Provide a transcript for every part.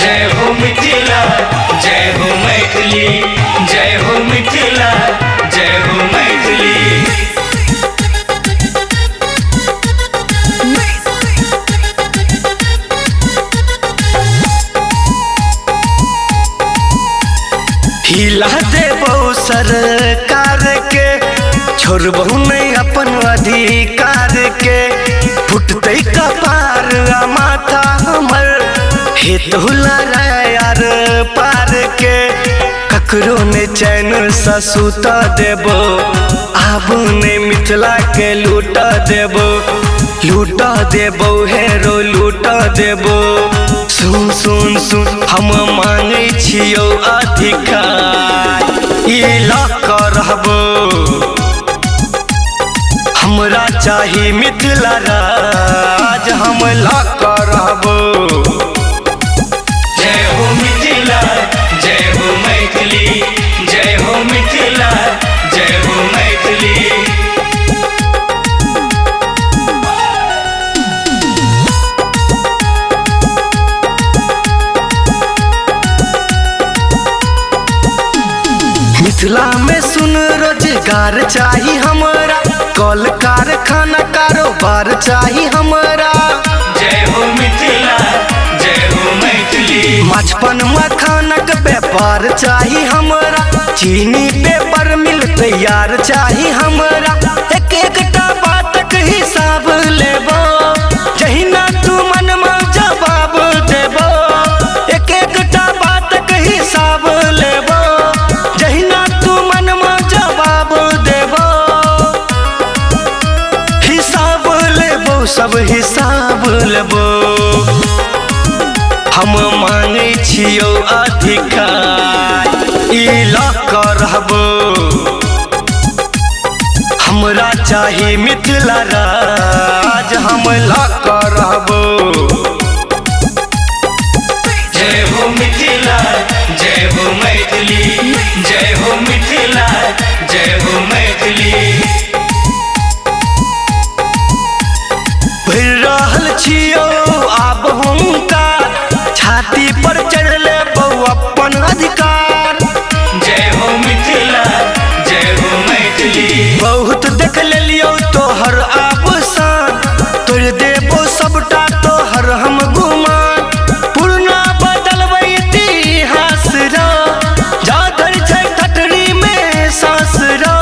जय हो मिथिला, जय हो मैथिली, जय हो मिथिला, जय हो मैथिली। हिला देबो सरकार के, छोड़बहु नहीं अपन अधिकार के। फुटते कपार माथा हमर, हेतु लड़ायार पार के। ककरो ने चैन से सुत देबो, आब ने मिथिला के लूट देबो। लूट देबो हेरो लूट देबो। सुन सुन सुन हम मांगे छियो अधिकार, ई लक रहबो। हमरा चाही मिथिला राज, हम लक रहबो। जय हो मिथिला, जय हो मैथिली, जय हो मिथिला, जय हो मैथिली। मिथिला में सुन रोजगार चाही हमरा, कल कारखाना कारोबार चाही हमरा। जय हो मिथिला, जय हो मैथिली। मछपन मखानक व्यापार चाही हमरा, चीनी पेपर मिल तैयार चाही हमरा। एक एकटा बातक हिसाब लेबो, जहिना तू मन में जवाब देबो। एक एकटा बातक हिसाब लेबो, जहिना तू मन में जवाब देबो। हिसाब लेबो, सब हिसाब लेबो। हम मांगे छियो अधिकार, ई लक रहबो। हमरा चाही मिथिला राज, हम लक रहबो। जय हो मिथिला, जय हो मैथिली, जय हो मिथिला, जय हो मैथिली। भर रहल छियो आब हुनका, छाती पर चढ़ लेबो अपन अधिकार। जय हो मिथिला, जय हो मैथिली। बहुत देख लेलियो तोहर आबसान, तोड़ देबो सबटा तोहर हम गुमान। पुरना बदलबै इतिहास रो, जाधर छै ठठरी में सांस रो।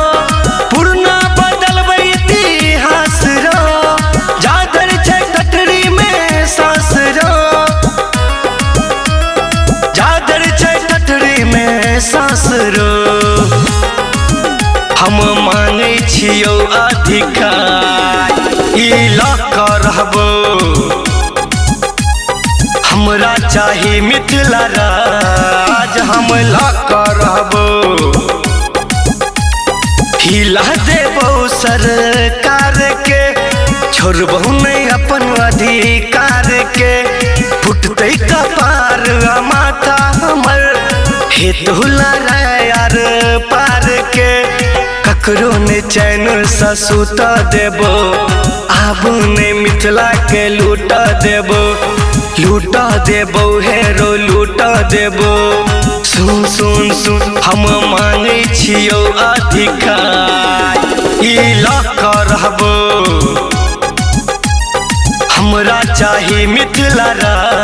पुरना बदलबै इतिहास रो, जाधर छै ठठरी में सांस रो। जाधर छै ठठरी में सांस रो। हम मांगे छियो अधिकार, ई लक रहबो। हमरा चाही मिथिला राज, हम लक रहबो। हिला देबो सरकार के, छोड़बहु नहीं अपन अधिकार के। फुटते कपार माथा हमर, हेतु लड़ायार पार के। ककरो ने चैन से सुत देबो, आब ने मिथिला के लूट देबो। लूट देबो हेरो लूट देबो। सुन सुन सुन हम मांगे छियो अधिकार, ई लक रहबो। हमरा चाही मिथिला राज।